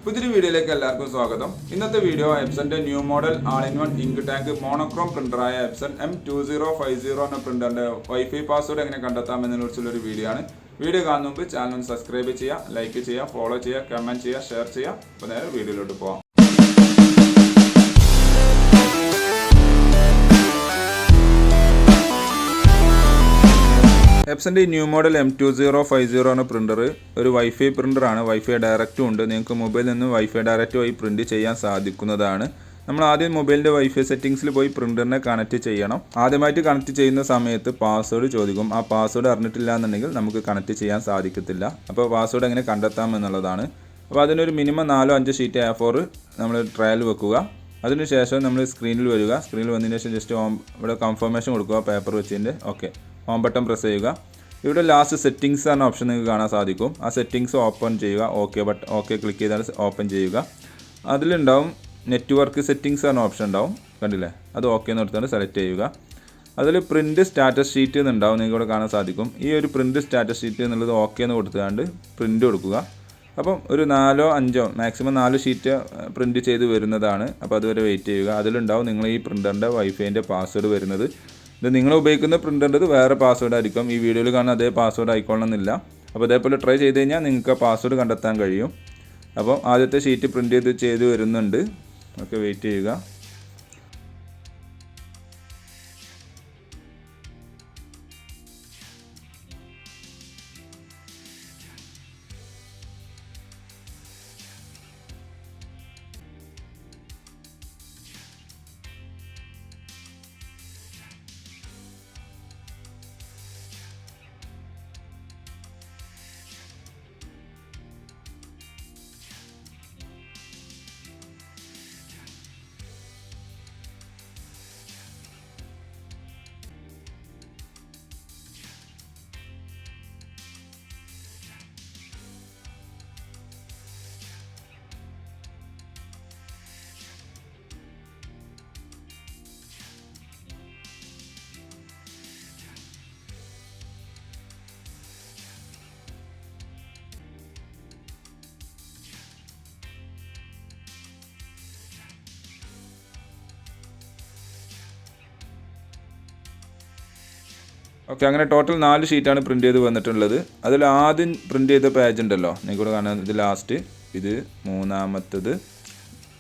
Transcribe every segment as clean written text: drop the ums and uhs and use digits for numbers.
പുതിയൊരു വീഡിയോയിലേക്ക് എല്ലാവർക്കും സ്വാഗതം. ഇന്നത്തെ വീഡിയോ എപ്സന്റെ new model all in one ink tank monochrome പ്രിന്ററായ എപ്സൺ M2050 എന്ന പ്രിന്ററിന്റെ വൈഫൈ പാസ്വേഡ് എങ്ങനെ കണ്ടെത്താമെന്നതിനെ കുറിച്ചുള്ള ഒരു വീഡിയോ ആണ്. വീഡിയോ കാണുന്ന മുമ്പ് ചാനൽ സബ്സ്ക്രൈബ് ചെയ്യുക, ലൈക്ക് ചെയ്യുക, ഫോളോ ചെയ്യുക, കമന്റ് ചെയ്യുക, ഷെയർ ചെയ്യുക. അപ്പോൾ നേരെ വീഡിയോയിലോട്ട് പോകാം. എപ്സന്റെ ന്യൂ മോഡൽ M2050 എന്ന പ്രിന്റർ ഒരു വൈഫൈ പ്രിന്ററാണ്. വൈഫൈ ഡയറക്റ്റും ഉണ്ട്. നിങ്ങൾക്ക് മൊബൈലിൽ നിന്ന് വൈഫൈ ഡയറക്റ്റ് വഴി പ്രിന്റ് ചെയ്യാൻ സാധിക്കുന്നതാണ്. നമ്മൾ ആദ്യം മൊബൈലിൻ്റെ വൈഫൈ സെറ്റിംഗ്സിൽ പോയി പ്രിന്ററിനെ കണക്ട് ചെയ്യണം. ആദ്യമായിട്ട് കണക്ട് ചെയ്യുന്ന സമയത്ത് പാസ്വേഡ് ചോദിക്കും. ആ പാസ്വേഡ് അറിഞ്ഞിട്ടില്ല എന്നുണ്ടെങ്കിൽ നമുക്ക് കണക്ട് ചെയ്യാൻ സാധിക്കത്തില്ല. അപ്പോൾ പാസ്വേഡ് എങ്ങനെ കണ്ടെത്താമെന്നുള്ളതാണ്. അപ്പോൾ അതിനൊരു മിനിമം 4-5 ഷീറ്റ് A4 നമ്മൾ ട്രയൽ വെക്കുക. അതിനുശേഷം നമ്മൾ സ്ക്രീനിൽ വരിക. സ്ക്രീനിൽ വന്നതിന് ശേഷം ജസ്റ്റ് ഇവിടെ കൺഫർമേഷൻ കൊടുക്കുക പേപ്പർ വെച്ചതിൻ്റെ. ഓക്കെ, ഹോം ബട്ടൺ പ്രസ് ചെയ്യുക. ഇവിടെ ലാസ്റ്റ് സെറ്റിംഗ്സ് എന്ന ഓപ്ഷൻ നിങ്ങൾക്ക് കാണാൻ സാധിക്കും. ആ സെറ്റിംഗ്സ് ഓപ്പൺ ചെയ്യുക. ഓക്കെ ക്ലിക്ക് ചെയ്താൽ ഓപ്പൺ ചെയ്യുക. അതിലുണ്ടാവും നെറ്റ്വർക്ക് സെറ്റിംഗ്സ് എന്ന ഓപ്ഷൻ ഉണ്ടാവും, കണ്ടില്ലേ? അത് ഓക്കെ എന്ന് കൊടുത്തുകൊണ്ട് സെലക്ട് ചെയ്യുക. അതിൽ പ്രിൻറ്റ് സ്റ്റാറ്റസ് ഷീറ്റ് എന്നുണ്ടാവും, നിങ്ങൾക്ക് ഇവിടെ കാണാൻ സാധിക്കും. ഈ ഒരു പ്രിൻറ്റ് സ്റ്റാറ്റസ് ഷീറ്റ് എന്നുള്ളത് ഓക്കെ എന്ന് കൊടുത്തുകൊണ്ട് പ്രിൻറ്റ് കൊടുക്കുക. അപ്പം ഒരു 4-5 മാക്സിമം 4 ഷീറ്റ് പ്രിൻറ്റ് ചെയ്ത് വരുന്നതാണ്. അപ്പോൾ അതുവരെ വെയിറ്റ് ചെയ്യുക. അതിലുണ്ടാവും നിങ്ങൾ ഈ പ്രിൻ്ററിൻ്റെ വൈഫൈൻ്റെ പാസ്വേഡ് വരുന്നത്. ഇത് നിങ്ങൾ ഉപയോഗിക്കുന്ന പ്രിൻ്ററിൻ്റെ വേറെ പാസ്വേഡ് ആയിരിക്കും. ഈ വീഡിയോയിൽ കാണുന്ന അതേ പാസ്വേഡ് ആയിക്കൊള്ളണമെന്നില്ല. അപ്പോൾ അതേപോലെ ട്രൈ ചെയ്ത് കഴിഞ്ഞാൽ നിങ്ങൾക്ക് പാസ്വേഡ് കണ്ടെത്താൻ കഴിയും. അപ്പോൾ ആദ്യത്തെ ഷീറ്റ് പ്രിൻ്റ് ചെയ്ത് വരുന്നുണ്ട്. ഓക്കെ, വെയിറ്റ് ചെയ്യുക. ഓക്കെ, അങ്ങനെ ടോട്ടൽ 4 ഷീറ്റാണ് പ്രിൻറ്റ് ചെയ്ത് വന്നിട്ടുള്ളത്. അതിൽ ആദ്യം പ്രിൻറ്റ് ചെയ്ത പേജ് ഉണ്ടല്ലോ, നിങ്ങൾക്കൂടെ കാണാൻ. ഇത് ലാസ്റ്റ്, ഇത് 3-മത്തേത്,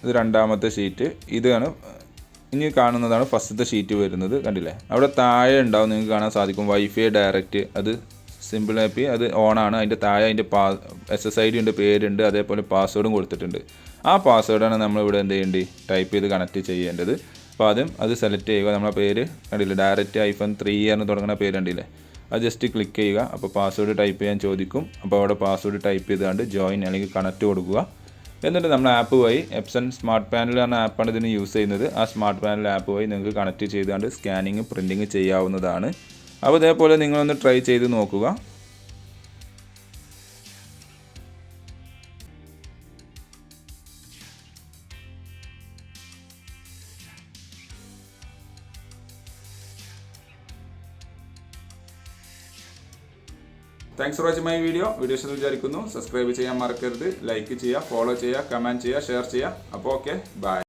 ഇത് 2-മത്തെ ഷീറ്റ്, ഇതാണ് ഇനി കാണുന്നതാണ് ഫസ്റ്റത്തെ ഷീറ്റ് വരുന്നത്. കണ്ടില്ലേ? അവിടെ താഴെ ഉണ്ടാവും, നിങ്ങൾക്ക് കാണാൻ സാധിക്കും വൈഫൈ ഡയറക്റ്റ്. അത് സിമ്പിൾ ആപ്പി, അത് ഓണാണ്. അതിൻ്റെ താഴെ അതിൻ്റെ SSID ഉണ്ട്, പേരുണ്ട്, അതേപോലെ പാസ്വേഡും കൊടുത്തിട്ടുണ്ട്. ആ പാസ്വേഡാണ് നമ്മളിവിടെ എന്ത് ചെയ്യേണ്ടത്, ടൈപ്പ് ചെയ്ത് കണക്ട് ചെയ്യേണ്ടത്. അപ്പോൾ ആദ്യം അത് സെലക്ട് ചെയ്യുക. നമ്മളെ പേര് കണ്ടില്ലേ, ഡയറക്റ്റ് -3 എന്ന് തുടങ്ങുന്ന പേര് കണ്ടില്ലേ, അത് ജസ്റ്റ് ക്ലിക്ക് ചെയ്യുക. അപ്പോൾ പാസ്വേഡ് ടൈപ്പ് ചെയ്യാൻ ചോദിക്കും. അപ്പോൾ അവിടെ പാസ്വേഡ് ടൈപ്പ് ചെയ്തുകൊണ്ട് ജോയിൻ അല്ലെങ്കിൽ കണക്ട് കൊടുക്കുക. എന്നിട്ട് നമ്മൾ ആപ്പ് വഴി എപ്സൺ സ്മാർട്ട് പാനൽ എന്ന ആപ്പാണ് ഇതിന് യൂസ് ചെയ്യുന്നത്. ആ സ്മാർട്ട് പാനൽ ആപ്പ് വഴി നിങ്ങൾക്ക് കണക്ട് ചെയ്തുകൊണ്ട് സ്കാനിങ് പ്രിൻറ്റിങ് ചെയ്യാവുന്നതാണ്. അപ്പോൾ ഇതേപോലെ നിങ്ങളൊന്ന് ട്രൈ ചെയ്ത് നോക്കുക. Thanks for watching my video ഇഷ്ടമെന്ന് വിചാരിക്കുന്നു. സബ്സ്ക്രൈബ് ചെയ്യാൻ മറക്കരുത്. ലൈക്ക് ചെയ്യുക, ഫോളോ ചെയ്യുക, കമൻറ്റ് ചെയ്യുക, ഷെയർ ചെയ്യുക. അപ്പോൾ ഓക്കെ, ബൈ.